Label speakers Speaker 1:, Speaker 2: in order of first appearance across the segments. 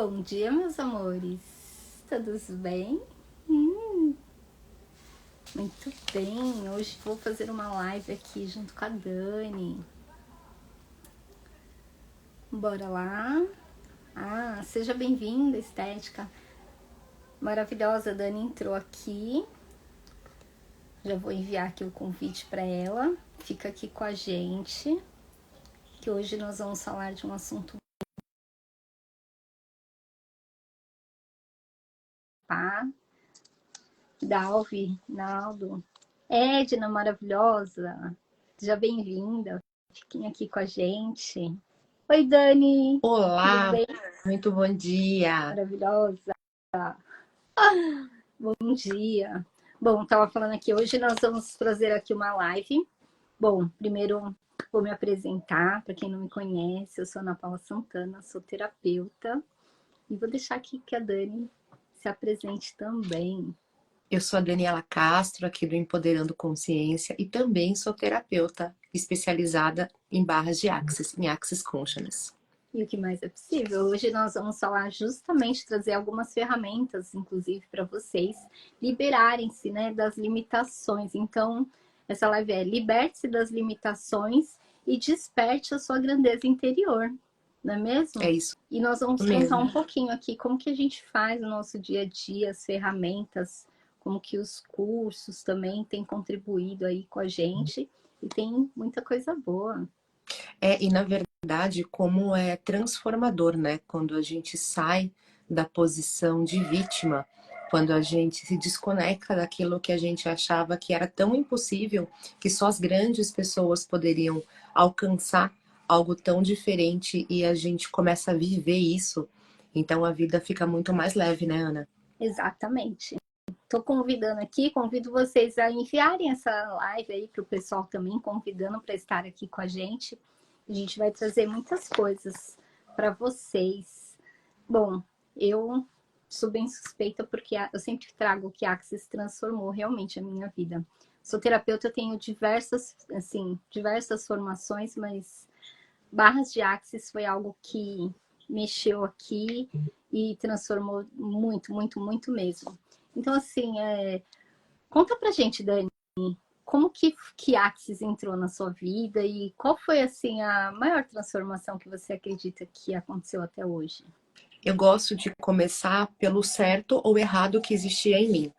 Speaker 1: Bom dia, meus amores. Todos bem? Hum, muito bem. Hoje vou fazer uma live aqui junto com a Dani. Bora lá. Ah, seja bem-vinda, estética maravilhosa. A Dani entrou aqui. Já vou enviar aqui o convite para ela. Fica aqui com a gente, que hoje nós vamos falar de um assunto. Tá? Dalvi, Naldo, Edna maravilhosa, seja bem-vinda, fiquem aqui com a gente. Oi, Dani, tudo
Speaker 2: Olá,
Speaker 1: bem?
Speaker 2: muito bom dia.
Speaker 1: Maravilhosa, bom dia. Bom, estava falando aqui, hoje nós vamos trazer aqui uma live. Bom, primeiro vou me apresentar, para quem não me conhece, eu sou Ana Paula Santana, sou terapeuta, e vou deixar aqui que a Dani se apresente também.
Speaker 2: Eu sou a Daniela Castro, aqui do Empoderando Consciência, e também sou terapeuta especializada em barras de Access, em Access Consciousness.
Speaker 1: E o que mais é possível. Hoje nós vamos falar justamente, trazer algumas ferramentas, inclusive, para vocês liberarem-se, né, das limitações. Então, essa live é liberte-se das limitações e desperte a sua grandeza interior, não é mesmo?
Speaker 2: É isso
Speaker 1: E nós vamos contar um
Speaker 2: mesmo.
Speaker 1: pouquinho aqui como que a gente faz no nosso dia a dia, as ferramentas, como que os cursos também têm contribuído aí com a gente e tem muita coisa boa.
Speaker 2: E na verdade, como é transformador, né? Quando a gente sai da posição de vítima, quando a gente se desconecta daquilo que a gente achava que era tão impossível, que só as grandes pessoas poderiam alcançar algo tão diferente e a gente começa a viver isso, então a vida fica muito mais leve, né, Ana?
Speaker 1: Exatamente. Estou convidando aqui, convido vocês a enviarem essa live aí para o pessoal também, convidando para estar aqui com a gente. A gente vai trazer muitas coisas para vocês. Bom, eu sou bem suspeita porque eu sempre trago que a Axis transformou realmente a minha vida. Sou terapeuta, eu tenho diversas formações, mas barras de Axis foi algo que mexeu aqui e transformou muito, muito, muito mesmo. Então, assim, conta pra gente, Dani, como que Axis entrou na sua vida e qual foi, assim, a maior transformação que você acredita que aconteceu até hoje?
Speaker 2: Eu gosto de começar pelo certo ou errado que existia em mim.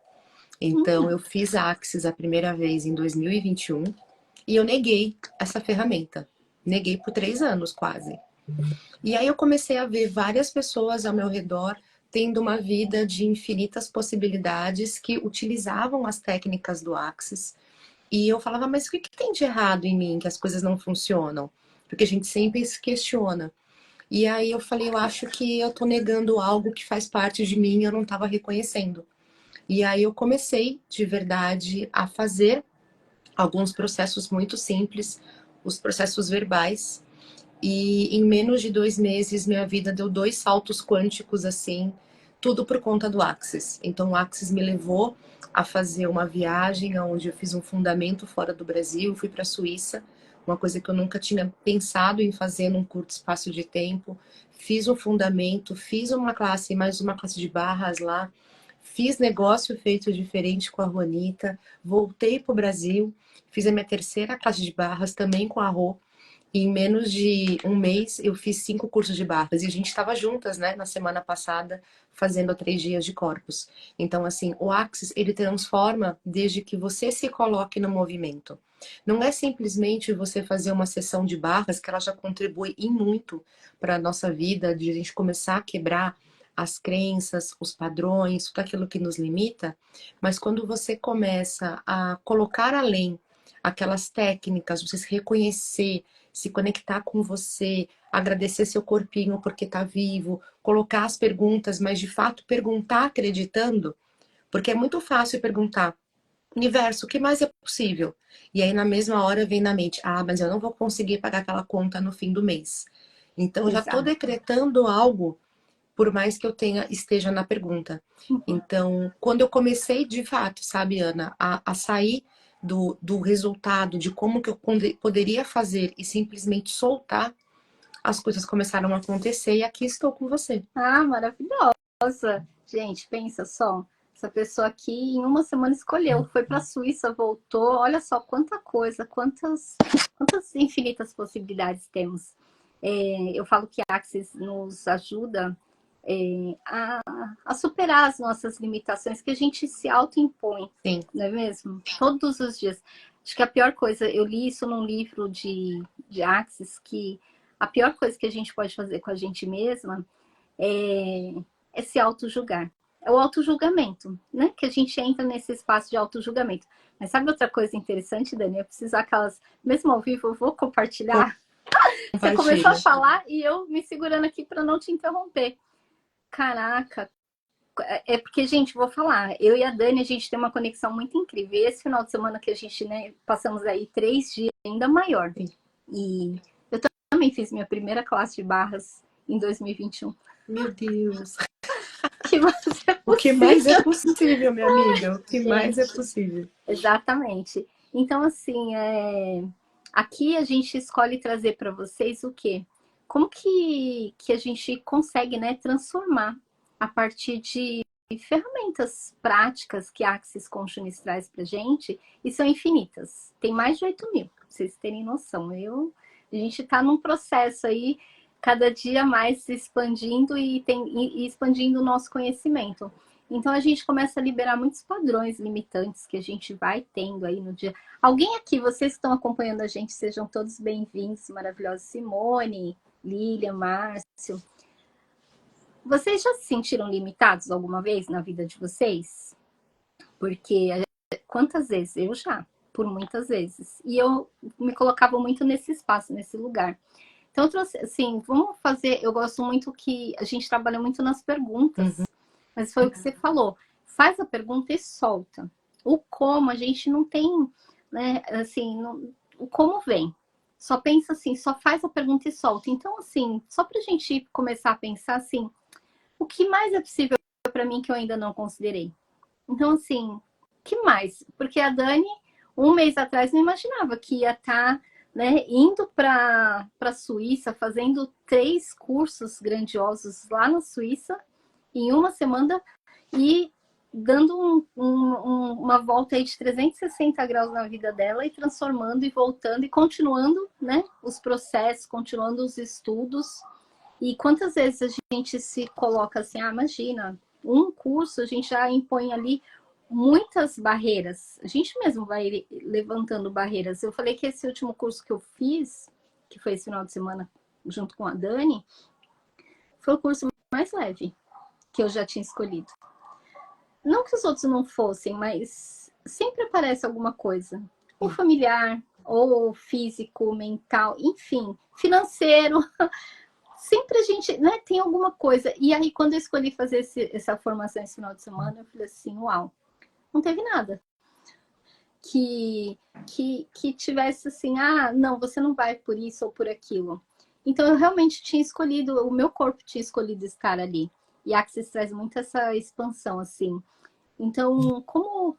Speaker 2: Então, eu fiz a Axis a primeira vez em 2021 e eu neguei essa ferramenta. Neguei por 3 anos quase. E aí eu comecei a ver várias pessoas ao meu redor tendo uma vida de infinitas possibilidades que utilizavam as técnicas do Axis. E eu falava, mas o que tem de errado em mim que as coisas não funcionam? Porque a gente sempre se questiona. E aí eu falei, eu acho que eu tô negando algo que faz parte de mim e eu não estava reconhecendo. E aí eu comecei de verdade a fazer alguns processos muito simples, os processos verbais. E em menos de 2 meses, minha vida deu 2 saltos quânticos, assim, tudo por conta do Axis. Então, o Axis me levou a fazer uma viagem onde eu fiz um fundamento fora do Brasil, fui para a Suíça, uma coisa que eu nunca tinha pensado em fazer num curto espaço de tempo. Fiz um fundamento, fiz uma classe, mais uma classe de barras lá, fiz negócio feito diferente com a Juanita, voltei para o Brasil, fiz a minha terceira classe de barras também com a Rô. E em menos de um mês, eu fiz 5 cursos de barras. E a gente estava juntas, né, na semana passada, fazendo 3 dias de corpos. Então, assim, o Axis, ele transforma desde que você se coloque no movimento. Não é simplesmente você fazer uma sessão de barras, que ela já contribui em muito para a nossa vida, de a gente começar a quebrar as crenças, os padrões, tudo aquilo que nos limita. Mas quando você começa a colocar além aquelas técnicas, você se reconhecer, se conectar com você, agradecer seu corpinho porque tá vivo, colocar as perguntas, mas de fato perguntar acreditando, porque é muito fácil perguntar, universo, o que mais é possível? E aí na mesma hora vem na mente, ah, mas eu não vou conseguir pagar aquela conta no fim do mês. Então eu já estou
Speaker 1: Exato.
Speaker 2: decretando algo, por mais que eu tenha esteja na pergunta. Então, quando eu comecei de fato, sabe, Ana, a sair do resultado, de como que eu poderia fazer e simplesmente soltar, as coisas começaram a acontecer e aqui estou com você.
Speaker 1: Ah, maravilhosa. Gente, pensa só. Essa pessoa aqui em uma semana escolheu, foi para a Suíça, voltou. Olha só quanta coisa, quantas infinitas possibilidades temos. Eu falo que a Axis nos ajuda a superar as nossas limitações que a gente se autoimpõe,
Speaker 2: Sim.
Speaker 1: não é mesmo? Todos os dias. Acho que a pior coisa, eu li isso num livro de Axis, que a pior coisa que a gente pode fazer com a gente mesma é se auto-julgar. É o auto-julgamento, né? Que a gente entra nesse espaço de auto-julgamento. Mas sabe outra coisa interessante, Dani? Eu preciso aquelas, mesmo ao vivo, eu vou compartilhar. Você começou a falar e eu me segurando aqui para não te interromper. Caraca, é porque, gente, vou falar, eu e a Dani, a gente tem uma conexão muito incrível. E esse final de semana que a gente, né, passamos aí 3 dias, ainda maior. E eu também fiz minha primeira classe de barras em 2021.
Speaker 2: Meu Deus.
Speaker 1: O que mais é
Speaker 2: possível, minha amiga? O que gente, mais é possível?
Speaker 1: Exatamente. Então, assim, aqui a gente escolhe trazer para vocês o quê? Como que a gente consegue, né, transformar a partir de ferramentas práticas que a Axis Consciousness traz para gente, e são infinitas. Tem mais de 8.000, pra vocês terem noção. A gente está num processo aí, cada dia mais se expandindo e expandindo o nosso conhecimento. Então a gente começa a liberar muitos padrões limitantes que a gente vai tendo aí no dia. Alguém aqui, vocês que estão acompanhando a gente, sejam todos bem-vindos, maravilhosa Simone, Lilian, Márcio. Vocês já se sentiram limitados alguma vez na vida de vocês? Porque quantas vezes? Eu já, por muitas vezes. E eu me colocava muito nesse espaço, nesse lugar. Então eu trouxe, assim, vamos fazer, eu gosto muito que a gente trabalha muito nas perguntas. Mas foi o que você falou. Faz a pergunta e solta. O como, a gente não tem, né, assim, o como vem. Só pensa assim, só faz a pergunta e solta. Então, assim, só pra gente começar a pensar assim, o que mais é possível para mim que eu ainda não considerei? Então, assim, o que mais? Porque a Dani, um mês atrás, não imaginava que ia estar, né, indo para a Suíça, fazendo 3 cursos grandiosos lá na Suíça, em uma semana, e dando uma volta aí de 360 graus na vida dela e transformando e voltando e continuando, né, os processos, continuando os estudos. E quantas vezes a gente se coloca assim, imagina, um curso a gente já impõe ali muitas barreiras. A gente mesmo vai levantando barreiras. Eu falei que esse último curso que eu fiz, que foi esse final de semana junto com a Dani, foi o curso mais leve que eu já tinha escolhido. Não que os outros não fossem, mas sempre aparece alguma coisa. Ou familiar, ou físico, mental, enfim, financeiro. Sempre a gente, né, tem alguma coisa. E aí, quando eu escolhi fazer essa formação esse final de semana, eu falei assim, uau, não teve nada que tivesse assim, não, você não vai por isso ou por aquilo. Então, eu realmente tinha escolhido, o meu corpo tinha escolhido estar ali. E a Axis traz muito essa expansão, assim. Então, como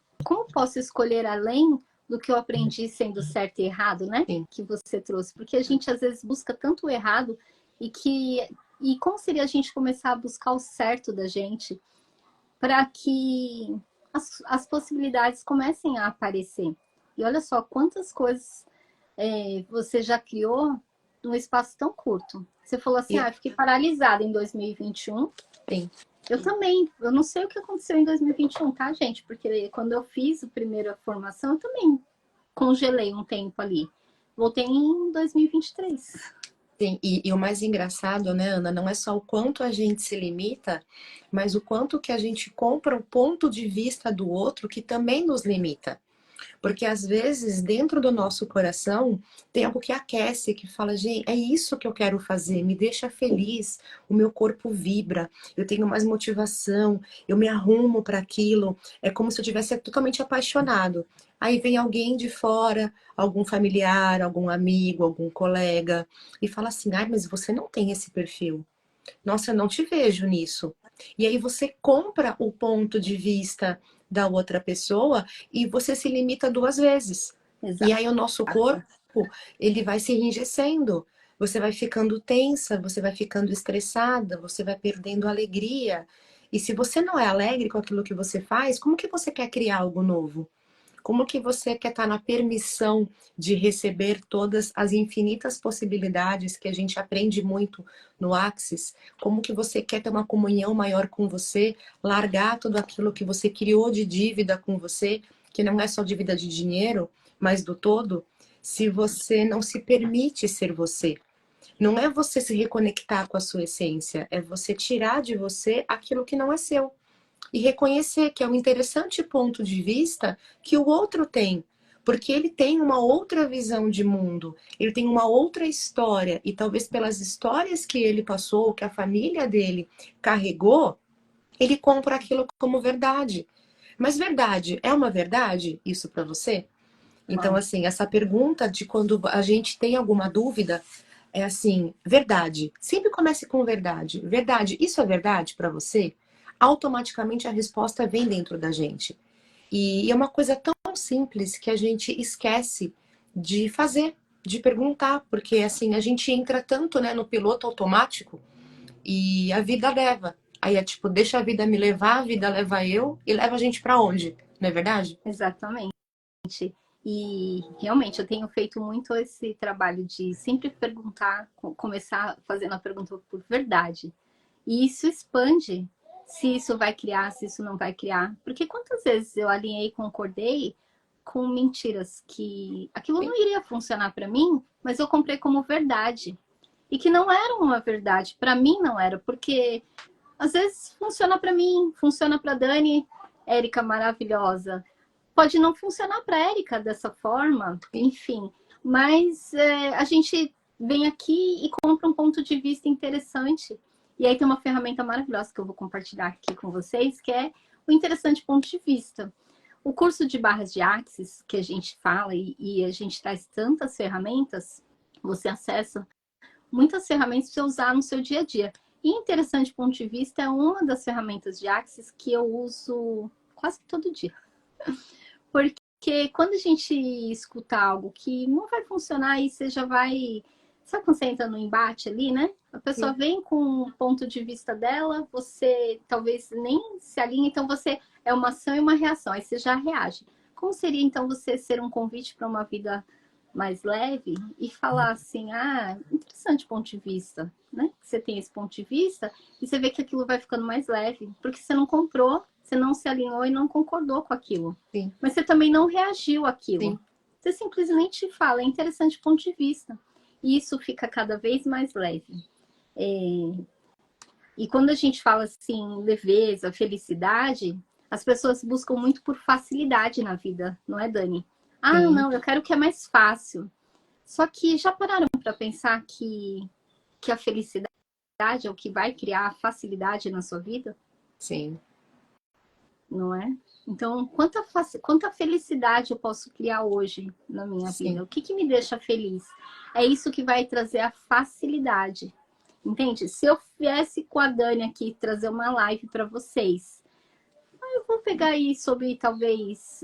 Speaker 1: posso escolher além do que eu aprendi sendo certo e errado, né?
Speaker 2: Sim.
Speaker 1: Que você trouxe. Porque a gente, às vezes, busca tanto o errado e como seria a gente começar a buscar o certo da gente para que as possibilidades comecem a aparecer. E olha só quantas coisas você já criou num espaço tão curto. Você falou assim, fiquei paralisada em 2021.
Speaker 2: Sim.
Speaker 1: Eu também. Eu não sei o que aconteceu em 2021, tá, gente? Porque quando eu fiz a primeira formação, eu também congelei um tempo ali. Voltei em 2023.
Speaker 2: Sim, e o mais engraçado, né, Ana, não é só o quanto a gente se limita, mas o quanto que a gente compra o ponto de vista do outro que também nos limita. Porque às vezes, dentro do nosso coração, tem algo que aquece, que fala, gente, é isso que eu quero fazer, me deixa feliz, o meu corpo vibra, eu tenho mais motivação, eu me arrumo para aquilo, é como se eu tivesse totalmente apaixonado. Aí vem alguém de fora, algum familiar, algum amigo, algum colega, e fala assim, mas você não tem esse perfil. Nossa, eu não te vejo nisso. E aí você compra o ponto de vista da outra pessoa e você se limita 2 vezes.
Speaker 1: Exato.
Speaker 2: E aí o nosso corpo, ele vai se enrijecendo. você vai ficando tensa, você vai ficando estressada, você vai perdendo alegria. E se você não é alegre com aquilo que você faz, como que você quer criar algo novo? Como que você quer estar na permissão de receber todas as infinitas possibilidades que a gente aprende muito no Axis? Como que você quer ter uma comunhão maior com você, largar tudo aquilo que você criou de dívida com você, que não é só dívida de dinheiro, mas do todo, se você não se permite ser você? Não é você se reconectar com a sua essência, é você tirar de você aquilo que não é seu e reconhecer que é um interessante ponto de vista que o outro tem, porque ele tem uma outra visão de mundo, ele tem uma outra história, e talvez pelas histórias que ele passou, que a família dele carregou, ele compra aquilo como verdade. Mas verdade é uma verdade isso para você? Então, assim, essa pergunta de quando a gente tem alguma dúvida é assim, verdade. Sempre comece com verdade. Verdade, isso é verdade para você? Automaticamente a resposta vem dentro da gente. E é uma coisa tão simples que a gente esquece de fazer, de perguntar, porque assim, a gente entra tanto, né, no piloto automático e a vida leva. Aí é tipo, deixa a vida me levar, a vida leva eu e leva a gente para onde? Não é verdade?
Speaker 1: Exatamente. E realmente eu tenho feito muito esse trabalho de sempre perguntar, começar fazendo a pergunta por verdade. E isso expande se isso vai criar, se isso não vai criar. Porque quantas vezes eu alinhei e concordei com mentiras que aquilo não iria funcionar para mim, mas eu comprei como verdade. E que não era uma verdade, para mim não era, porque às vezes funciona para mim, funciona para Dani, Érica maravilhosa. Pode não funcionar para Érica dessa forma, enfim. Mas a gente vem aqui e compra um ponto de vista interessante. E aí tem uma ferramenta maravilhosa que eu vou compartilhar aqui com vocês, que é o interessante ponto de vista. O curso de barras de Axis, que a gente fala e a gente traz tantas ferramentas, você acessa muitas ferramentas para você usar no seu dia a dia. E interessante ponto de vista é uma das ferramentas de Axis que eu uso quase todo dia. Porque quando a gente escuta algo que não vai funcionar, aí você já vai. Sabe quando você entra no embate ali, né? A pessoa
Speaker 2: Sim.
Speaker 1: vem com um ponto de vista dela, você talvez nem se alinhe, então você é uma ação e uma reação, aí você já reage. Como seria então você ser um convite para uma vida mais leve e falar assim: ah, interessante ponto de vista, né? Você tem esse ponto de vista e você vê que aquilo vai ficando mais leve, porque você não comprou, você não se alinhou e não concordou com aquilo.
Speaker 2: Sim,
Speaker 1: Mas você também não reagiu àquilo.
Speaker 2: sim,
Speaker 1: Você simplesmente fala, é interessante ponto de vista. E isso fica cada vez mais leve. E quando a gente fala assim, leveza, felicidade, as pessoas buscam muito por facilidade na vida, não é, Dani? Ah,
Speaker 2: sim,
Speaker 1: não, eu quero o que é mais fácil. Só que já pararam para pensar que a felicidade é o que vai criar a facilidade na sua vida?
Speaker 2: sim,
Speaker 1: Não é? Então, quanta felicidade eu posso criar hoje na minha vida?
Speaker 2: sim,
Speaker 1: O que me deixa feliz? É isso que vai trazer a facilidade. Entende? Se eu viesse com a Dani aqui trazer uma live para vocês, eu vou pegar aí sobre talvez,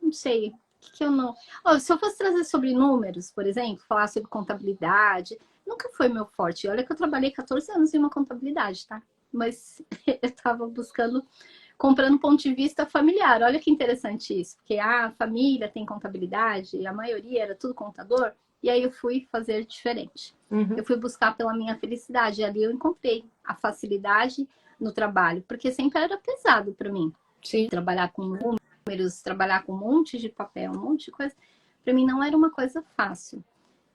Speaker 1: não sei, o que eu não. Oh, se eu fosse trazer sobre números, por exemplo, falar sobre contabilidade, nunca foi meu forte. Olha que eu trabalhei 14 anos em uma contabilidade, tá? Mas eu estava buscando comprando um ponto de vista familiar. Olha que interessante isso, porque a família tem contabilidade, a maioria era tudo contador, e aí eu fui fazer diferente. Eu
Speaker 2: uhum,
Speaker 1: fui buscar pela minha felicidade, e ali eu encontrei a facilidade no trabalho, porque sempre era pesado para mim
Speaker 2: sim,
Speaker 1: trabalhar com números, trabalhar com um monte de papel, um monte de coisa. Para mim não era uma coisa fácil.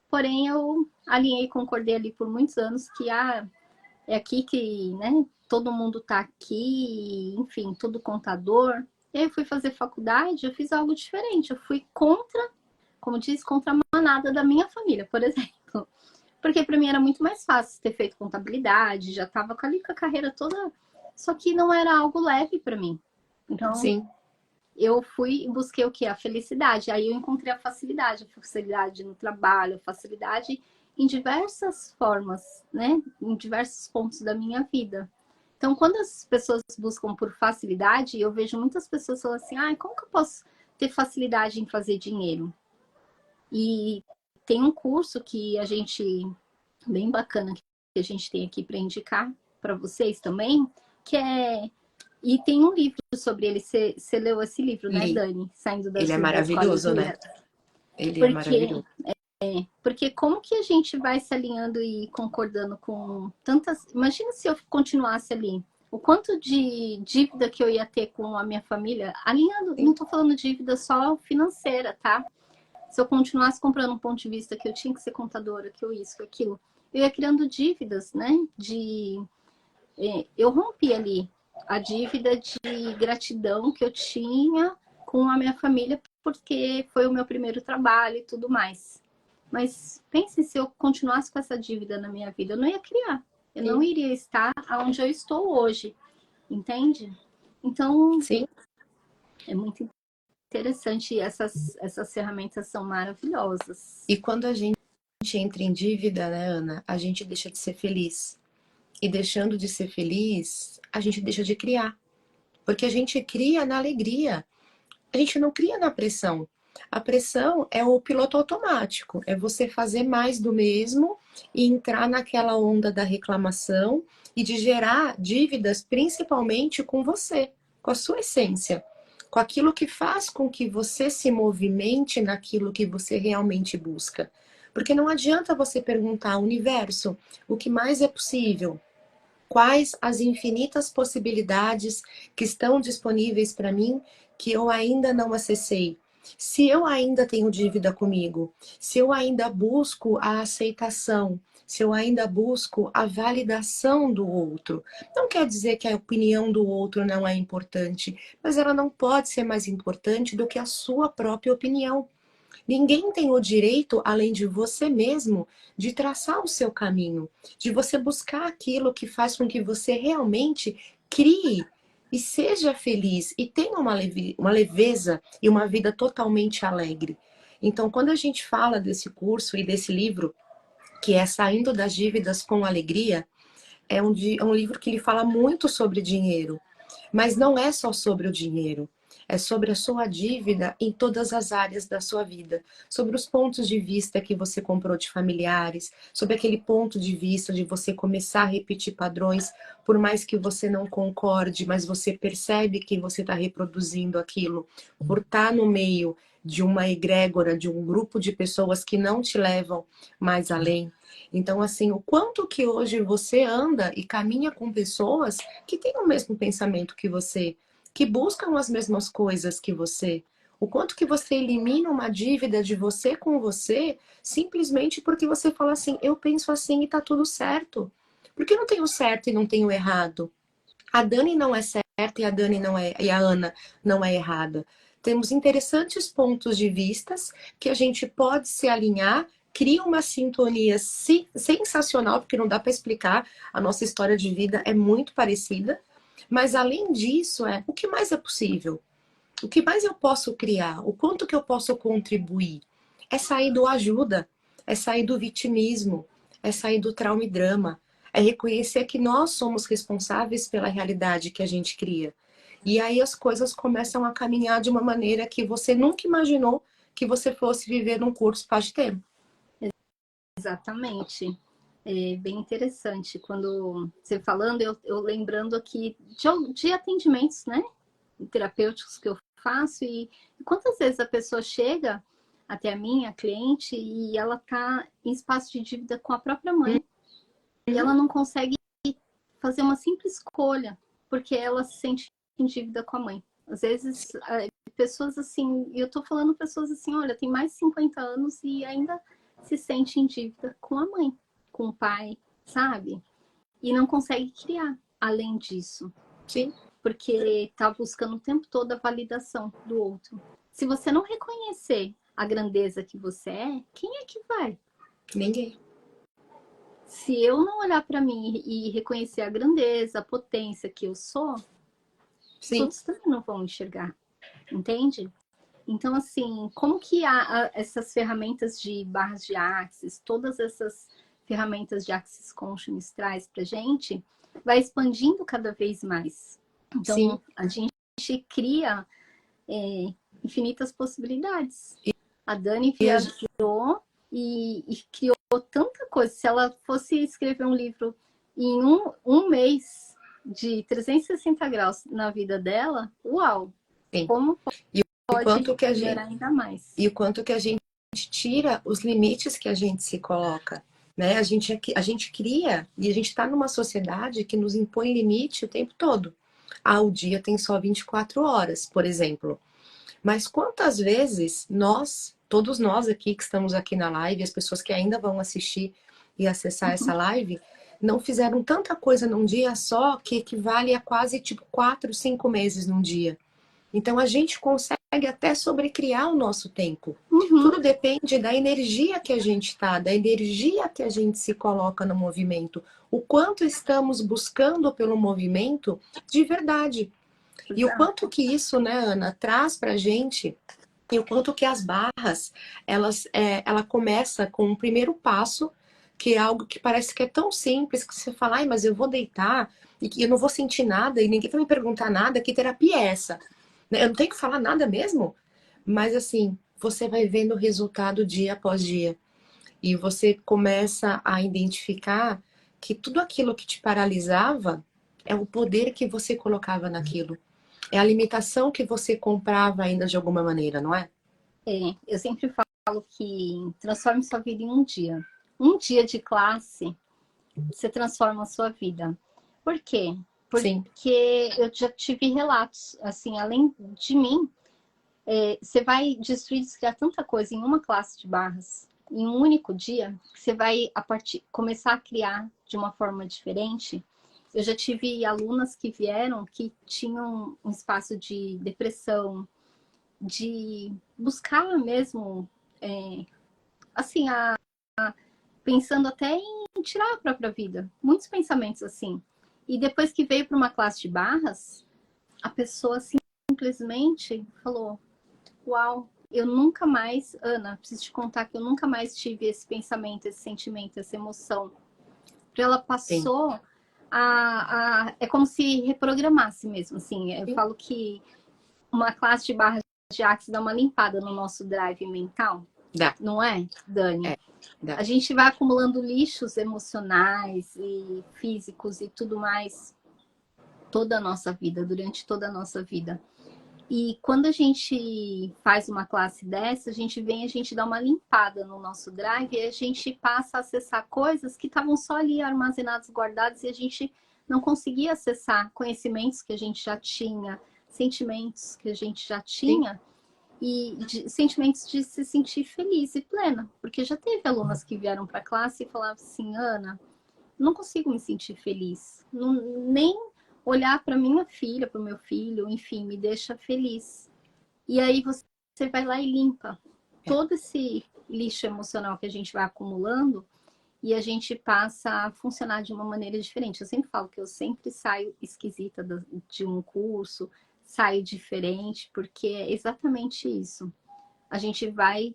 Speaker 1: Porém, eu alinhei, concordei ali por muitos anos que é aqui que, né, todo mundo tá aqui, enfim, todo contador. E aí eu fui fazer faculdade, eu fiz algo diferente. Eu fui contra, como diz, contra a manada da minha família, por exemplo. Porque para mim era muito mais fácil ter feito contabilidade, já estava ali com a carreira toda, só que não era algo leve para mim. Então,
Speaker 2: sim,
Speaker 1: eu fui e busquei o que? A felicidade. Aí eu encontrei a facilidade no trabalho, a facilidade em diversas formas, né? Em diversos pontos da minha vida. Então, quando as pessoas buscam por facilidade, eu vejo muitas pessoas falando assim: ah, como que eu posso ter facilidade em fazer dinheiro? E tem um curso que a gente bem bacana que a gente tem aqui para indicar para vocês também, que é... E tem um livro sobre ele, você leu esse livro, né,
Speaker 2: Li.
Speaker 1: Dani? Saindo
Speaker 2: Ele é
Speaker 1: da escola
Speaker 2: maravilhoso, né?
Speaker 1: Julia.
Speaker 2: Ele é
Speaker 1: Porque,
Speaker 2: maravilhoso.
Speaker 1: porque como que a gente vai se alinhando e concordando com tantas... Imagina se eu continuasse ali. O quanto de dívida que eu ia ter com a minha família, alinhando, não estou falando dívida só financeira, tá? Se eu continuasse comprando um ponto de vista que eu tinha que ser contadora, que eu isso, que aquilo, eu ia criando dívidas, né? Eu rompi ali a dívida de gratidão que eu tinha com a minha família, porque foi o meu primeiro trabalho e tudo mais. Mas pense se eu continuasse com essa dívida na minha vida, eu não ia criar. Eu não
Speaker 2: Sim.
Speaker 1: iria estar onde eu estou hoje, entende? Então,
Speaker 2: Sim.
Speaker 1: é muito interessante. Essas ferramentas são maravilhosas.
Speaker 2: E quando a gente entra em dívida, né, Ana, a gente deixa de ser feliz. E deixando de ser feliz, a gente deixa de criar. Porque a gente cria na alegria. A gente não cria na pressão. A pressão é o piloto automático, é você fazer mais do mesmo e entrar naquela onda da reclamação e de gerar dívidas principalmente com você, com a sua essência, com aquilo que faz com que você se movimente naquilo que você realmente busca. Porque não adianta você perguntar ao universo o que mais é possível. Quais as infinitas possibilidades que estão disponíveis para mim que eu ainda não acessei? Se eu ainda tenho dívida comigo, se eu ainda busco a aceitação, se eu ainda busco a validação do outro, não quer dizer que a opinião do outro não é importante, mas ela não pode ser mais importante do que a sua própria opinião. Ninguém tem o direito, além de você mesmo, de traçar o seu caminho, de você buscar aquilo que faz com que você realmente crie e seja feliz e tenha uma leveza e uma vida totalmente alegre. Então, quando a gente fala desse curso e desse livro, que é Saindo das Dívidas com Alegria, é um livro que ele fala muito sobre dinheiro, mas não é só sobre o dinheiro. É sobre a sua dívida em todas as áreas da sua vida. Sobre os pontos de vista que você comprou de familiares, sobre aquele ponto de vista de você começar a repetir padrões, por mais que você não concorde, mas você percebe que você está reproduzindo aquilo, por estar no meio de uma egrégora, de um grupo de pessoas que não te levam mais além. Então, assim, o quanto que hoje você anda e caminha com pessoas que têm o mesmo pensamento que você, que buscam as mesmas coisas que você. O quanto que você elimina uma dívida de você com você, simplesmente porque você fala assim, eu penso assim e tá tudo certo. Porque eu não tenho certo e não tenho errado. A Dani não é certa e a Dani não é, e a Ana não é errada. Temos interessantes pontos de vistas que a gente pode se alinhar, cria uma sintonia sensacional, porque não dá para explicar, a nossa história de vida é muito parecida, mas além disso, o que mais é possível? O que mais eu posso criar? O quanto que eu posso contribuir? É sair do ajuda, é sair do vitimismo, é sair do trauma e drama, é reconhecer que nós somos responsáveis pela realidade que a gente cria. E aí as coisas começam a caminhar de uma maneira que você nunca imaginou que você fosse viver num curso faz tempo.
Speaker 1: Exatamente. É bem interessante. Quando você falando, eu lembrando aqui de atendimentos, né? Terapêuticos que eu faço e quantas vezes a pessoa chega até a minha cliente e ela tá em espaço de dívida com a própria mãe e ela não consegue fazer uma simples escolha porque ela se sente em dívida com a mãe. Às vezes, pessoas assim, e eu tô falando pessoas assim, olha, tem mais de 50 anos e ainda se sente em dívida com a mãe, com o pai, sabe? E não consegue criar além disso.
Speaker 2: Sim.
Speaker 1: Porque está buscando o tempo todo a validação do outro. Se você não reconhecer a grandeza que você é, quem é que vai?
Speaker 2: Ninguém.
Speaker 1: Se eu não olhar para mim e reconhecer a grandeza, a potência que eu sou, os
Speaker 2: Sim.
Speaker 1: outros também não vão enxergar, entende? Então, assim, como que essas ferramentas de barras de Axis, todas essas ferramentas de Axis Consciousness traz para gente, vai expandindo cada vez mais.
Speaker 2: Sim.
Speaker 1: Então, a gente cria infinitas possibilidades. A Dani viajou e criou tanta coisa. Se ela fosse escrever um livro em um mês de 360 graus na vida dela, uau!
Speaker 2: Sim.
Speaker 1: Como
Speaker 2: E o
Speaker 1: pode
Speaker 2: quanto que a gente,
Speaker 1: melhorar ainda mais?
Speaker 2: e o quanto que a gente tira os limites que a gente se coloca, né? A gente cria e a gente está numa sociedade que nos impõe limite o tempo todo. Ah, o dia tem só 24 horas, por exemplo. Mas quantas vezes nós, todos nós aqui que estamos aqui na live, as pessoas que ainda vão assistir e acessar essa live, não fizeram tanta coisa num dia só que equivale a quase tipo 4, 5 meses num dia. Então a gente consegue até sobrecriar o nosso tempo.
Speaker 1: Uhum.
Speaker 2: Tudo depende da energia que a gente está, da energia que a gente se coloca no movimento, o quanto estamos buscando pelo movimento de verdade. E o quanto que isso, né, Ana, traz pra gente, e o quanto que as barras, ela começa com um primeiro passo, que é algo que parece que é tão simples, que você fala, ai, mas eu vou deitar, e que eu não vou sentir nada, e ninguém vai me perguntar nada, que terapia é essa? Eu não tenho que falar nada mesmo? Mas assim, você vai vendo o resultado dia após dia. E você começa a identificar que tudo aquilo que te paralisava é o poder que você colocava naquilo. É a limitação que você comprava ainda de alguma maneira, não é?
Speaker 1: Eu sempre falo que transforme sua vida em um dia. Um dia de classe, você transforma a sua vida. Por quê?
Speaker 2: Sim,
Speaker 1: Porque eu já tive relatos, assim, além de mim, você vai destruir, descriar tanta coisa em uma classe de barras, em um único dia, que você vai começar a criar de uma forma diferente. Eu já tive alunas que vieram que tinham um espaço de depressão, de buscar mesmo, assim, pensando até em tirar a própria vida. Muitos pensamentos assim. E depois que veio para uma classe de barras, a pessoa simplesmente falou: uau, eu nunca mais, Ana, preciso te contar que eu nunca mais tive esse pensamento, esse sentimento, essa emoção. Ela
Speaker 2: sim,
Speaker 1: passou é como se reprogramasse mesmo, assim. Eu
Speaker 2: sim.
Speaker 1: falo que uma classe de barras de Axis dá uma limpada no nosso drive mental,
Speaker 2: Dá,
Speaker 1: não é, Dani?
Speaker 2: é, dá.
Speaker 1: A gente vai acumulando lixos emocionais e físicos e tudo mais toda a nossa vida, durante toda a nossa vida. E quando a gente faz uma classe dessa, a gente dá uma limpada no nosso drive e a gente passa a acessar coisas que estavam só ali armazenadas, guardadas e a gente não conseguia acessar conhecimentos que a gente já tinha, sentimentos que a gente já
Speaker 2: Sim,
Speaker 1: tinha e sentimentos de se sentir feliz e plena. Porque já teve alunas que vieram para a classe e falavam assim, Ana, não consigo me sentir feliz. Não, nem olhar para minha filha, para o meu filho, enfim, me deixa feliz. E aí você vai lá e limpa
Speaker 2: é.
Speaker 1: todo esse lixo emocional que a gente vai acumulando e a gente passa a funcionar de uma maneira diferente. Eu sempre falo que eu sempre saio esquisita de um curso, saio diferente, porque é exatamente isso. A gente vai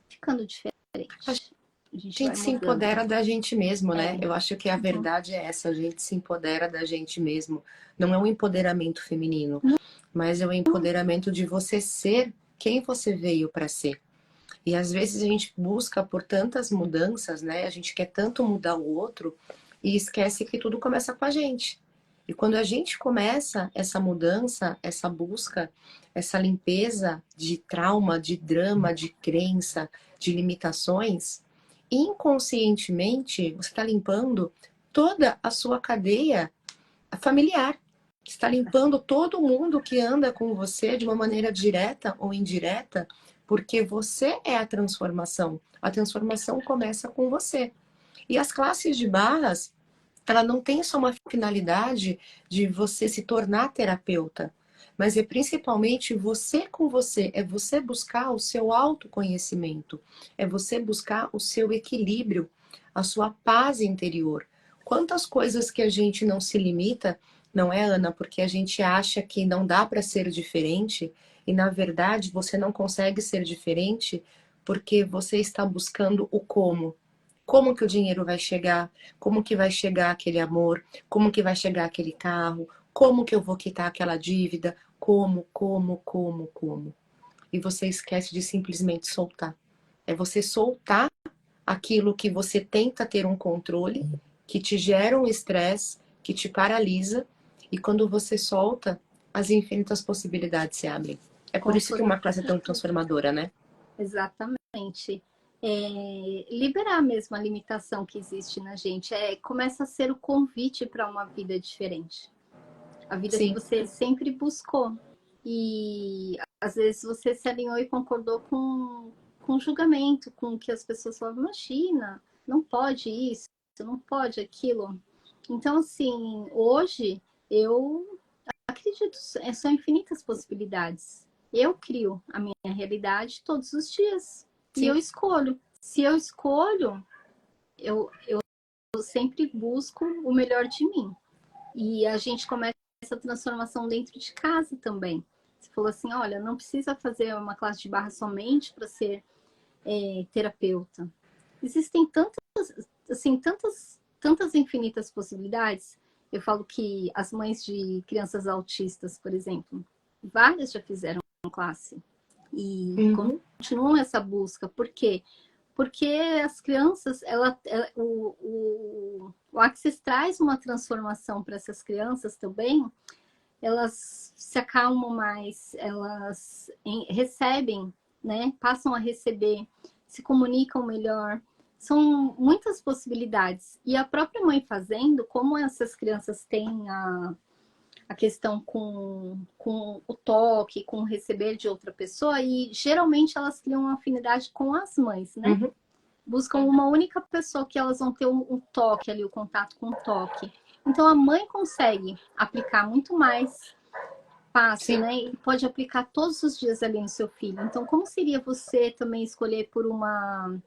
Speaker 1: ficando
Speaker 2: A
Speaker 1: diferente. A gente vai
Speaker 2: gente se
Speaker 1: mudando.
Speaker 2: empodera da gente mesmo, né?
Speaker 1: É.
Speaker 2: Eu acho que a
Speaker 1: Uhum.
Speaker 2: verdade é essa, a gente se empodera da gente mesmo. Não é um empoderamento feminino, mas é o empoderamento de você ser quem você veio para ser. E às vezes a gente busca por tantas mudanças, né? A gente quer tanto mudar o outro e esquece que tudo começa com a gente. E quando a gente começa essa mudança, essa busca, essa limpeza de trauma, de drama, de crença, de limitações, inconscientemente você está limpando toda a sua cadeia familiar. Está limpando todo mundo que anda com você de uma maneira direta ou indireta, porque você é a transformação. A transformação começa com você. E as classes de barras, ela não tem só uma finalidade de você se tornar terapeuta, mas é principalmente você com você, é você buscar o seu autoconhecimento, é você buscar o seu equilíbrio, a sua paz interior. Quantas coisas que a gente não se limita, não é, Ana? Porque a gente acha que não dá para ser diferente e na verdade você não consegue ser diferente porque você está buscando o como. Como que o dinheiro vai chegar? Como que vai chegar aquele amor? Como que vai chegar aquele carro? Como que eu vou quitar aquela dívida? Como? E você esquece de simplesmente soltar. É você soltar aquilo que você tenta ter um controle, que te gera um estresse, que te paralisa, e quando você solta, as infinitas possibilidades se abrem. É por
Speaker 1: Com
Speaker 2: isso que
Speaker 1: toda
Speaker 2: uma classe é tão
Speaker 1: certeza.
Speaker 2: transformadora, né?
Speaker 1: Exatamente. Liberar mesmo a limitação que existe na gente. Começa a ser o convite para uma vida diferente. A vida que
Speaker 2: Sim,
Speaker 1: você sempre buscou. E às vezes você se alinhou e concordou com julgamento, com que as pessoas falavam, imagina, não pode isso, não pode aquilo. Então, assim, hoje eu acredito, são infinitas possibilidades. Eu crio a minha realidade todos os dias. E eu
Speaker 2: sim,
Speaker 1: escolho. Se eu escolho, eu sempre busco o melhor de mim. E a gente começa essa transformação dentro de casa também. Você falou assim, olha, não precisa fazer uma classe de barra somente para ser terapeuta. Existem tantas infinitas possibilidades. Eu falo que as mães de crianças autistas, por exemplo, várias já fizeram classe e
Speaker 2: uhum,
Speaker 1: continuam essa busca. Por quê? Porque as crianças, o Access traz uma transformação para essas crianças também. Elas se acalmam mais, elas recebem, né? Passam a receber, se comunicam melhor. São muitas possibilidades. E a própria mãe fazendo, como essas crianças têm a questão com o toque, com o receber de outra pessoa, e geralmente elas criam uma afinidade com as mães, né?
Speaker 2: uhum,
Speaker 1: Buscam uma única pessoa que elas vão ter um toque ali, o contato com o toque. Então a mãe consegue aplicar muito mais fácil,
Speaker 2: sim.
Speaker 1: né? E pode aplicar todos os dias ali no seu filho. Então, como seria você também escolher por uma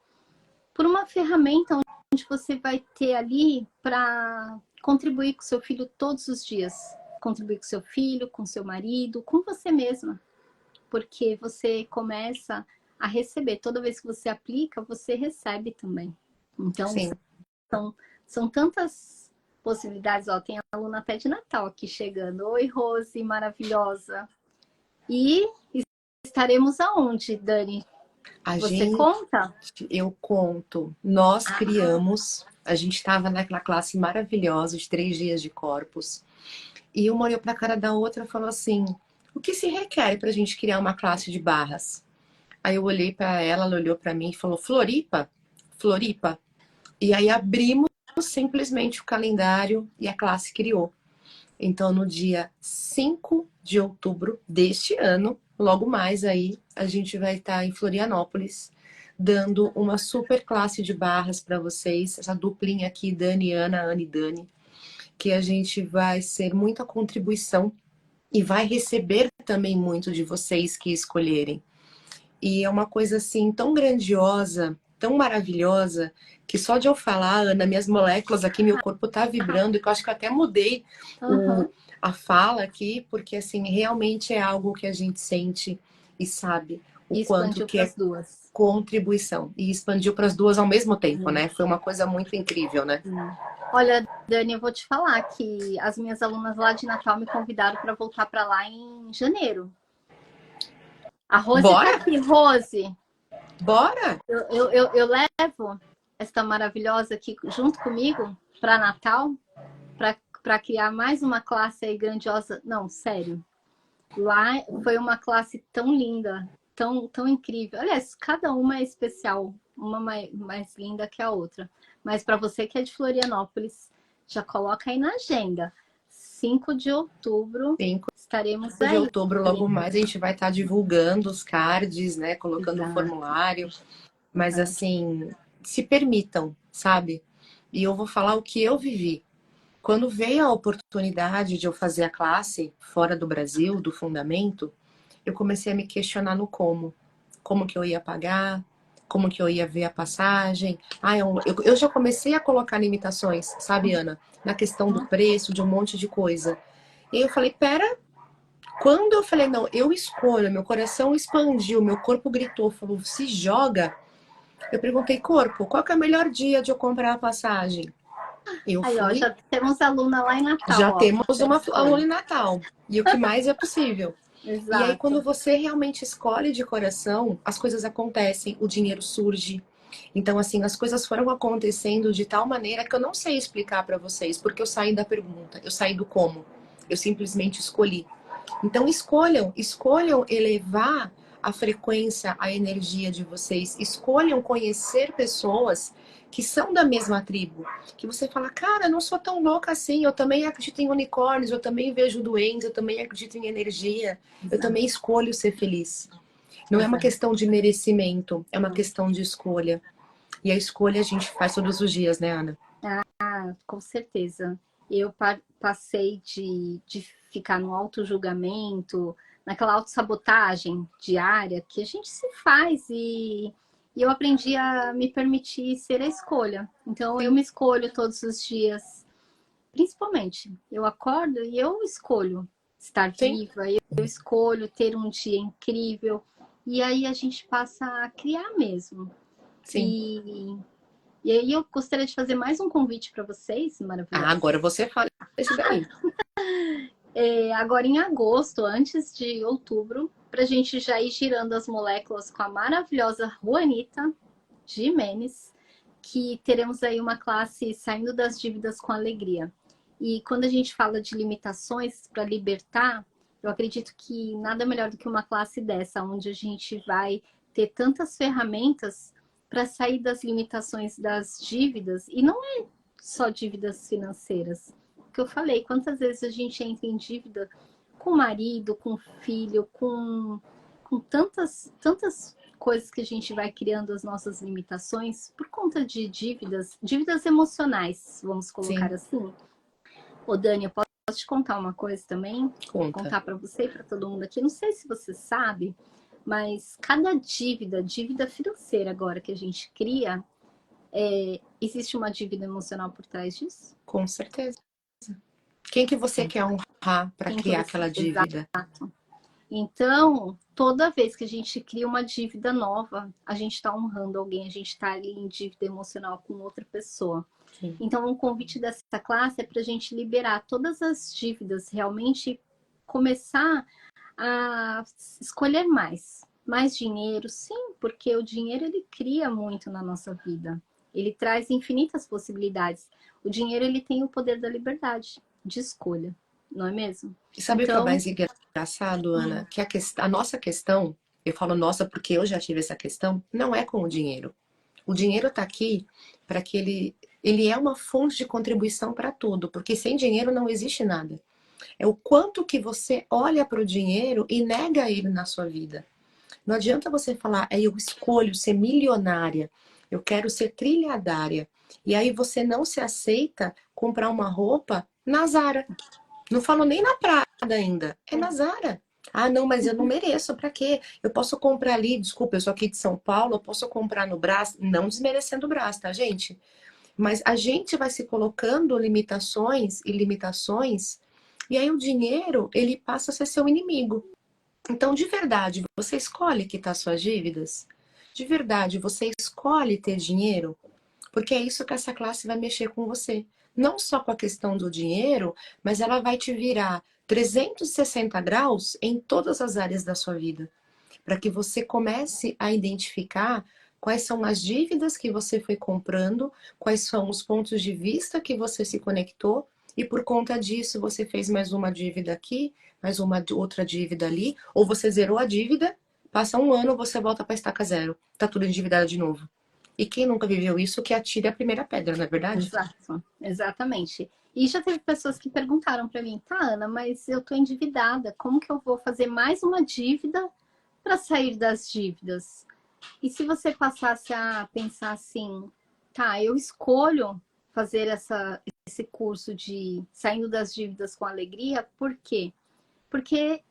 Speaker 1: ferramenta onde você vai ter ali para contribuir com seu filho todos os dias? Contribuir com seu filho, com seu marido, com você mesma. Porque você começa a receber. Toda vez que você aplica, você recebe também. Então,
Speaker 2: Sim.
Speaker 1: são tantas possibilidades. Ó, tem aluna até de Natal aqui chegando. Oi, Rose, maravilhosa. E estaremos aonde, Dani?
Speaker 2: A
Speaker 1: Você
Speaker 2: gente,
Speaker 1: conta?
Speaker 2: eu conto, nós
Speaker 1: Ah,
Speaker 2: criamos, a gente estava naquela classe maravilhosa de 3 dias de corpos, e uma olhou para a cara da outra e falou assim: o que se requer para a gente criar uma classe de barras? Aí eu olhei para ela, ela olhou para mim e falou: Floripa? Floripa. E aí abrimos simplesmente o calendário e a classe criou. Então, no dia 5 de outubro deste ano, logo mais aí, a gente vai estar em Florianópolis, dando uma super classe de barras para vocês, essa duplinha aqui, Dani, Ana, Ana e Dani, que a gente vai ser muita contribuição e vai receber também muito de vocês que escolherem. E é uma coisa assim tão grandiosa, tão maravilhosa, que só de eu falar, Ana, minhas moléculas aqui, meu corpo tá vibrando, e que eu acho que eu até mudei o,
Speaker 1: uhum.
Speaker 2: a fala aqui, porque assim, realmente é algo que a gente sente e sabe o
Speaker 1: E
Speaker 2: quanto
Speaker 1: expandiu
Speaker 2: que
Speaker 1: para
Speaker 2: é
Speaker 1: as duas.
Speaker 2: contribuição. E expandiu para as duas ao mesmo tempo, né? Foi uma coisa muito incrível, né?
Speaker 1: Olha, Dani, eu vou te falar que as minhas alunas lá de Natal me convidaram para voltar para lá em janeiro. A Rose está
Speaker 2: Bora?
Speaker 1: aqui. Rose,
Speaker 2: Bora?
Speaker 1: eu levo esta maravilhosa aqui junto comigo para Natal, para criar mais uma classe aí grandiosa. Não, sério. Lá foi uma classe tão linda, tão incrível. Aliás, cada uma é especial, uma mais linda que a outra. Mas para você que é de Florianópolis, já coloca aí na agenda. 5 de outubro
Speaker 2: 5
Speaker 1: estaremos
Speaker 2: de
Speaker 1: aí.
Speaker 2: outubro, logo mais, a gente vai estar divulgando os cards, né? Colocando o
Speaker 1: Exato,
Speaker 2: formulário. Mas
Speaker 1: exato.
Speaker 2: assim, se permitam, sabe? E eu vou falar o que eu vivi. Quando veio a oportunidade de eu fazer a classe fora do Brasil, do fundamento, eu comecei a me questionar no como. Como que eu ia pagar, como que eu ia ver a passagem. Ah, eu já comecei a colocar limitações, sabe, Ana? Na questão do preço, de um monte de coisa. E eu falei, pera, quando eu falei, não, eu escolho, meu coração expandiu, meu corpo gritou, falou, se joga. Eu perguntei, corpo, qual que é o melhor dia de eu comprar a passagem? Eu
Speaker 1: Aí, ó,
Speaker 2: fui,
Speaker 1: já temos aluna lá em Natal,
Speaker 2: já
Speaker 1: ó.
Speaker 2: temos
Speaker 1: Já
Speaker 2: uma aluna
Speaker 1: escolhe.
Speaker 2: em Natal. E o que mais é possível. E aí, quando
Speaker 1: Exato.
Speaker 2: você realmente escolhe de coração, as coisas acontecem, o dinheiro surge. Então, assim, as coisas foram acontecendo de tal maneira que eu não sei explicar para vocês, porque eu saí da pergunta, eu saí do como. Eu simplesmente escolhi. Então, escolham elevar a frequência, a energia de vocês. Escolham conhecer pessoas que são da mesma tribo. Que você fala, cara, eu não sou tão louca assim. Eu também acredito em unicórnios, eu também vejo doentes, eu também acredito em energia. Eu
Speaker 1: Exato.
Speaker 2: também escolho ser feliz. Não é uma
Speaker 1: Exato.
Speaker 2: questão de merecimento, é uma
Speaker 1: Não.
Speaker 2: questão de escolha. E a escolha a gente faz todos os dias, né, Ana?
Speaker 1: Ah, com certeza. Eu passei de ficar no auto-julgamento, naquela autossabotagem diária que a gente se faz e eu aprendi a me permitir ser a escolha. Então, eu
Speaker 2: Sim,
Speaker 1: me escolho todos os dias. Principalmente, eu acordo e eu escolho estar
Speaker 2: sim,
Speaker 1: viva, eu escolho ter um dia incrível. E aí a gente passa a criar mesmo.
Speaker 2: sim.
Speaker 1: E e aí eu gostaria de fazer mais um convite para vocês,
Speaker 2: Ah,
Speaker 1: maravilhosos.
Speaker 2: agora você fala esse daí.
Speaker 1: Agora em agosto, antes de outubro, para a gente já ir girando as moléculas com a maravilhosa Juanita Jimenez, que teremos aí uma classe saindo das dívidas com alegria. E quando a gente fala de limitações para libertar, eu acredito que nada melhor do que uma classe dessa, onde a gente vai ter tantas ferramentas para sair das limitações das dívidas, e não é só dívidas financeiras. O que eu falei, quantas vezes a gente entra em dívida com o marido, com o filho, com tantas coisas que a gente vai criando as nossas limitações por conta de dívidas emocionais, vamos colocar
Speaker 2: Sim,
Speaker 1: assim. Ô, Dani, eu posso te contar uma coisa também?
Speaker 2: conta.
Speaker 1: Contar para você e para todo mundo aqui. Não sei se você sabe, mas cada dívida financeira agora que a gente cria, existe uma dívida emocional por trás disso?
Speaker 2: Com certeza. Quem que você quer honrar para
Speaker 1: Quem que
Speaker 2: criar
Speaker 1: você...
Speaker 2: aquela dívida?
Speaker 1: Então, toda vez que a gente cria uma dívida nova, a gente está honrando alguém, a gente está ali em dívida emocional com outra pessoa.
Speaker 2: Sim,
Speaker 1: Então, o convite dessa classe é para a gente liberar todas as dívidas, realmente começar a escolher mais. Mais dinheiro, sim, porque o dinheiro ele cria muito na nossa vida. Ele traz infinitas possibilidades. O dinheiro ele tem o poder da liberdade de escolha, não é mesmo?
Speaker 2: e sabe o que é o
Speaker 1: Então,
Speaker 2: mais engraçado, Ana? Que a nossa questão, eu falo nossa porque eu já tive essa questão, não é com o dinheiro. O dinheiro está aqui para que ele é uma fonte de contribuição para tudo, porque sem dinheiro não existe nada. É o quanto que você olha para o dinheiro e nega ele na sua vida. Não adianta você falar, eu escolho ser milionária, eu quero ser trilhardária. E aí você não se aceita comprar uma roupa na Zara. Não falo nem na Prada ainda, é na Zara. Ah, não, mas eu não mereço, pra quê? Eu posso comprar ali, desculpa, eu sou aqui de São Paulo, eu posso comprar no Brás, não desmerecendo o Brás, tá, gente? Mas a gente vai se colocando limitações e limitações, e aí o dinheiro, ele passa a ser seu inimigo. Então, de verdade, você escolhe quitar suas dívidas? De verdade, você escolhe ter dinheiro? Porque é isso que essa classe vai mexer com você. Não só com a questão do dinheiro, mas ela vai te virar 360 graus em todas as áreas da sua vida. Para que você comece a identificar quais são as dívidas que você foi comprando, quais são os pontos de vista que você se conectou, e por conta disso você fez mais uma dívida aqui, mais uma outra dívida ali, ou você zerou a dívida, passa um ano, você volta para a estaca zero. Tá tudo endividado de novo. E quem nunca viveu isso, que atire a primeira pedra, não é verdade?
Speaker 1: exato, exatamente. E já teve pessoas que perguntaram para mim, tá, Ana, mas eu tô endividada, como que eu vou fazer mais uma dívida para sair das dívidas? E se você passasse a pensar assim, tá, eu escolho fazer esse curso de saindo das dívidas com alegria, por quê? Porque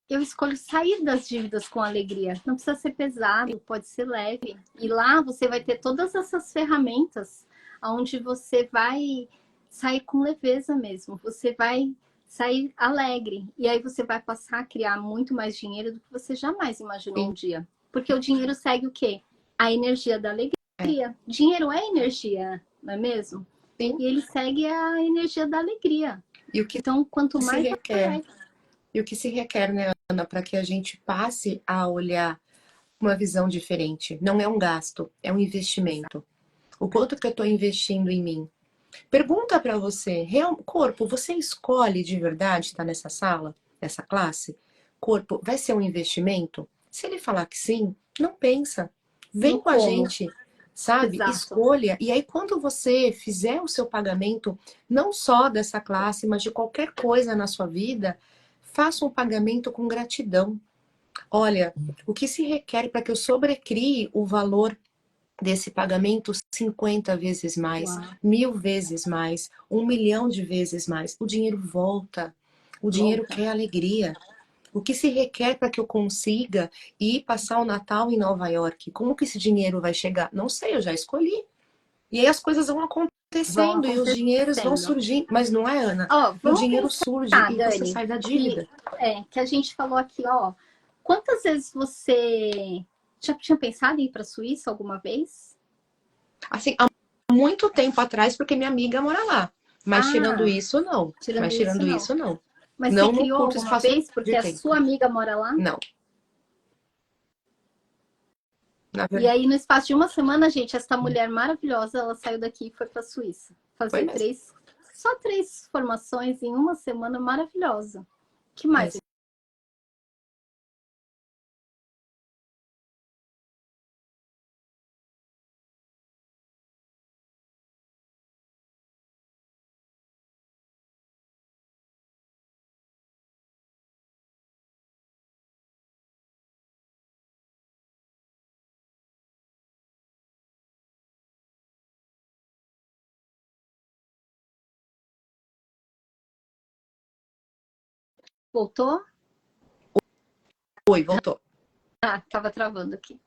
Speaker 1: eu escolho sair das dívidas com alegria. Não precisa ser pesado, pode ser leve. E lá você vai ter todas essas ferramentas onde você vai sair com leveza mesmo. Você vai sair alegre. E aí você vai passar a criar muito mais dinheiro do que você jamais imaginou um
Speaker 2: Sim,
Speaker 1: dia. Porque o dinheiro segue o quê? A energia da
Speaker 2: é.
Speaker 1: alegria. Dinheiro é energia, não é mesmo?
Speaker 2: Sim.
Speaker 1: E ele segue a energia da alegria.
Speaker 2: E o que
Speaker 1: Então, quanto
Speaker 2: se
Speaker 1: mais
Speaker 2: requer?
Speaker 1: alegre,
Speaker 2: E o que se requer, né, Ana, para que a gente passe a olhar uma visão diferente. Não é um gasto, é um investimento. O quanto que eu estou investindo em mim? Pergunta para você, corpo, você escolhe de verdade estar nessa sala, nessa classe? Corpo, vai ser um investimento? Se ele falar que sim, não pensa. Vem
Speaker 1: No
Speaker 2: com a
Speaker 1: como.
Speaker 2: gente, sabe?
Speaker 1: Exato.
Speaker 2: Escolha. E aí, quando você fizer o seu pagamento, não só dessa classe, mas de qualquer coisa na sua vida, faça um pagamento com gratidão. Olha, o que se requer para que eu sobrecrie o valor desse pagamento 50 vezes mais,
Speaker 1: Uau.
Speaker 2: 1000 vezes mais, 1 milhão de vezes mais? O dinheiro volta. O dinheiro
Speaker 1: Volta.
Speaker 2: quer alegria. O que se requer para que eu consiga ir passar o Natal em Nova York? Como que esse dinheiro vai chegar? Não sei, eu já escolhi. E aí as coisas vão
Speaker 1: Vão
Speaker 2: acontecendo e os dinheiros vão
Speaker 1: acontecendo.
Speaker 2: surgindo. Mas não é, Ana?
Speaker 1: Ó,
Speaker 2: E o
Speaker 1: vamos
Speaker 2: dinheiro surge
Speaker 1: pensar,
Speaker 2: e você
Speaker 1: Dani,
Speaker 2: sai da dívida.
Speaker 1: que a gente falou aqui, ó. Quantas vezes você já tinha pensado em ir para a Suíça alguma vez?
Speaker 2: Assim, há muito tempo atrás, porque minha amiga mora lá. Mas tirando
Speaker 1: Ah,
Speaker 2: isso, não.
Speaker 1: tirando
Speaker 2: Mas
Speaker 1: isso,
Speaker 2: tirando
Speaker 1: não.
Speaker 2: isso, não.
Speaker 1: Mas você
Speaker 2: Não no
Speaker 1: criou
Speaker 2: curto
Speaker 1: alguma
Speaker 2: espaço
Speaker 1: vez porque
Speaker 2: de
Speaker 1: a
Speaker 2: tempo.
Speaker 1: sua amiga mora lá?
Speaker 2: Não. Na
Speaker 1: E
Speaker 2: verdade,
Speaker 1: aí, no espaço de uma semana, gente, essa mulher maravilhosa, ela saiu daqui e foi para a Suíça.
Speaker 2: foi
Speaker 1: Fazer
Speaker 2: mesmo.
Speaker 1: só 3 formações em uma semana maravilhosa. Que
Speaker 2: É,
Speaker 1: mais? Voltou?
Speaker 2: foi, voltou.
Speaker 1: Ah, tava travando aqui.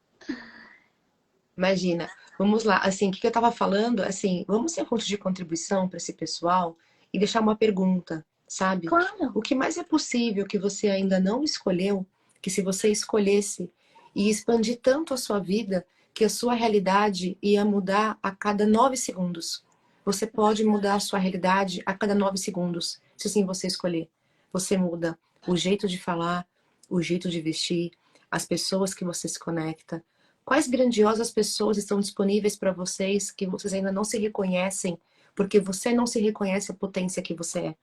Speaker 2: Imagina. Vamos lá. Assim, o que eu estava falando? Assim, vamos ser ponto de contribuição para esse pessoal e deixar uma pergunta, sabe?
Speaker 1: Claro.
Speaker 2: O que mais é possível que você ainda não escolheu, que se você escolhesse e expandir tanto a sua vida, que a sua realidade ia mudar a cada 9 segundos. Você pode mudar a sua realidade a cada 9 segundos, se assim você escolher. Você muda o jeito de falar, o jeito de vestir, as pessoas que você se conecta. Quais grandiosas pessoas estão disponíveis para vocês que vocês ainda não se reconhecem, porque você não se reconhece a potência que você é.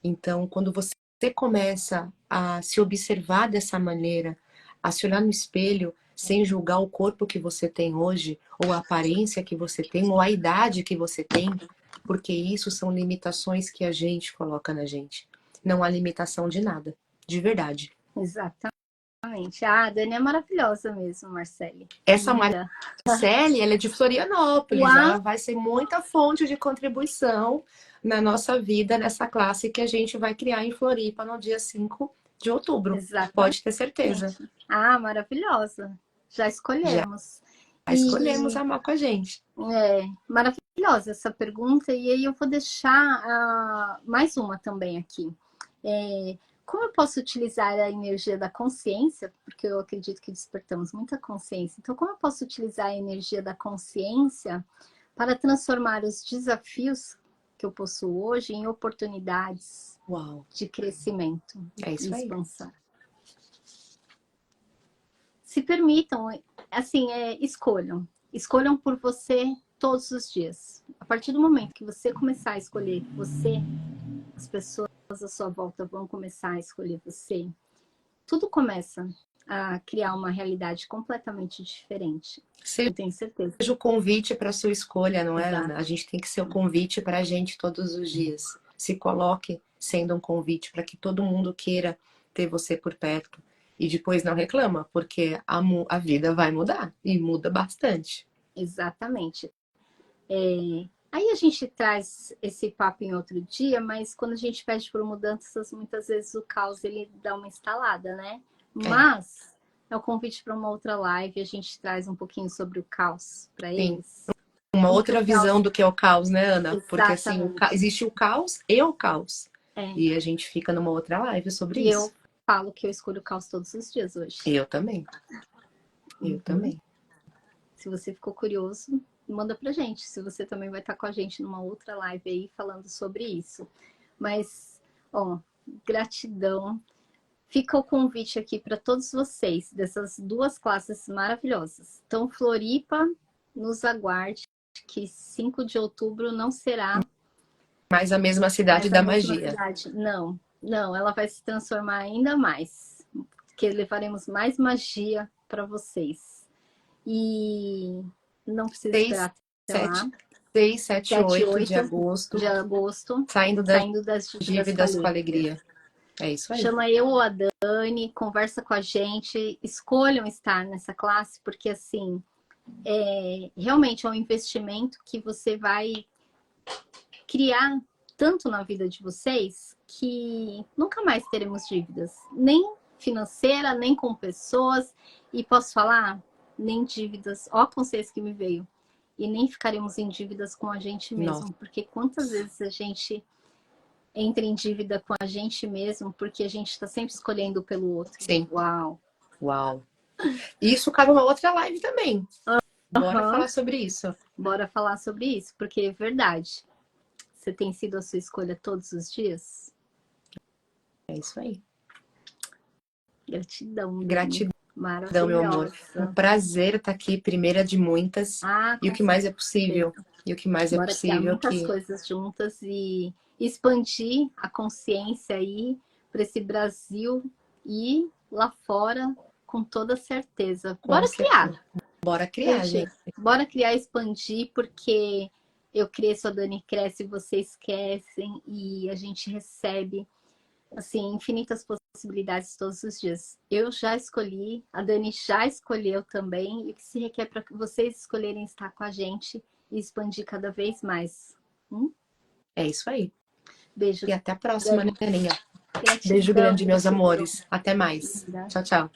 Speaker 2: Então, quando você começa a se observar dessa maneira, a se olhar no espelho sem julgar o corpo que você tem hoje, ou a aparência que você tem, ou a idade que você tem, porque isso são limitações que a gente coloca na gente. Não há limitação de nada, de verdade.
Speaker 1: Exatamente. Ah, a Dani é maravilhosa mesmo, Marcele.
Speaker 2: Essa
Speaker 1: Linda.
Speaker 2: Marcele, ela é de Florianópolis,
Speaker 1: Uau,
Speaker 2: ela vai ser muita fonte de contribuição na nossa vida, nessa classe que a gente vai criar em Floripa no dia 5 de outubro.
Speaker 1: exatamente.
Speaker 2: Pode ter certeza.
Speaker 1: Ah, maravilhosa. Já
Speaker 2: Já
Speaker 1: escolhemos.
Speaker 2: escolhemos
Speaker 1: E
Speaker 2: amar com a gente.
Speaker 1: maravilhosa essa pergunta. E aí eu vou deixar mais uma também aqui. É, como eu posso utilizar a energia da consciência? Porque eu acredito que despertamos muita consciência. Então, como eu posso utilizar a energia da consciência para transformar os desafios que eu possuo hoje em oportunidades
Speaker 2: Uau,
Speaker 1: de crescimento
Speaker 2: é
Speaker 1: e
Speaker 2: isso aí.
Speaker 1: expansão? Se permitam, assim, escolham. Escolham por você todos os dias. A partir do momento que você começar a escolher você, as pessoas à sua volta vão começar a escolher você. Tudo começa a criar uma realidade completamente diferente.
Speaker 2: Seja
Speaker 1: Eu tenho certeza.
Speaker 2: o convite para a sua escolha, não é,
Speaker 1: Exato.
Speaker 2: Ana? A gente tem que ser o convite para a gente todos os dias. Se coloque sendo um convite para que todo mundo queira ter você por perto. E depois não reclama, porque a vida vai mudar e muda bastante.
Speaker 1: Exatamente. Aí a gente traz esse papo em outro dia, mas quando a gente pede por mudanças, muitas vezes o caos ele dá uma instalada, né?
Speaker 2: É,
Speaker 1: Mas é o convite para uma outra live, a gente traz um pouquinho sobre o caos para
Speaker 2: sim.
Speaker 1: eles.
Speaker 2: Uma
Speaker 1: Como que o
Speaker 2: outra visão
Speaker 1: caos.
Speaker 2: do que é o caos, né, Ana? Porque assim,
Speaker 1: Exatamente.
Speaker 2: existe o caos e o caos.
Speaker 1: É.
Speaker 2: E a gente fica numa outra live sobre
Speaker 1: E eu
Speaker 2: isso.
Speaker 1: falo que eu escolho o caos todos os dias hoje.
Speaker 2: Eu também. Eu
Speaker 1: Uhum.
Speaker 2: também.
Speaker 1: Se você ficou curioso, manda pra gente. Se você também vai estar com a gente numa outra live aí falando sobre isso. Mas, ó, gratidão. fica o convite aqui para todos vocês, dessas duas classes maravilhosas. Então, Floripa, nos aguarde, que 5 de outubro não será
Speaker 2: mais a mesma cidade da magia.
Speaker 1: Cidade. Não, não, ela vai se transformar ainda mais, porque levaremos mais magia para vocês. E não precisa esperar até lá.
Speaker 2: 6, 7, 8 de agosto. Saindo das dívidas com alegria. É isso aí.
Speaker 1: Chama eu ou a Dani, conversa com a gente, escolham estar nessa classe, porque assim, realmente é um investimento que você vai criar tanto na vida de vocês que nunca mais teremos dívidas, nem financeira, nem com pessoas, e posso falar, nem dívidas, ó, conselhos que me veio, e nem ficaremos em dívidas com a gente mesmo. Nossa. Porque quantas vezes a gente entra em dívida com a gente mesmo porque a gente está sempre escolhendo pelo outro.
Speaker 2: Sim.
Speaker 1: Uau.
Speaker 2: Isso cabe uma outra live também. Bora falar sobre isso.
Speaker 1: Bora falar sobre isso, porque é verdade. Você tem sido a sua escolha todos os dias?
Speaker 2: É isso aí.
Speaker 1: Gratidão.
Speaker 2: Gratidão, meu amor. Um prazer estar aqui, primeira de muitas. E o que mais é possível.
Speaker 1: Bora criar muitas coisas juntas e expandir a consciência aí para esse Brasil e lá fora com toda certeza. Bora criar.
Speaker 2: Bora criar, gente.
Speaker 1: Bora criar, expandir, porque eu cresço, a Dani cresce, vocês crescem e a gente recebe assim infinitas possibilidades todos os dias. Eu já escolhi, a Dani já escolheu também, e o que se requer para vocês escolherem estar com a gente e expandir cada vez mais.
Speaker 2: É isso aí.
Speaker 1: Beijo.
Speaker 2: E até a próxima, né, Neninha? Beijo grande, meus amores. Até mais. Tchau, tchau.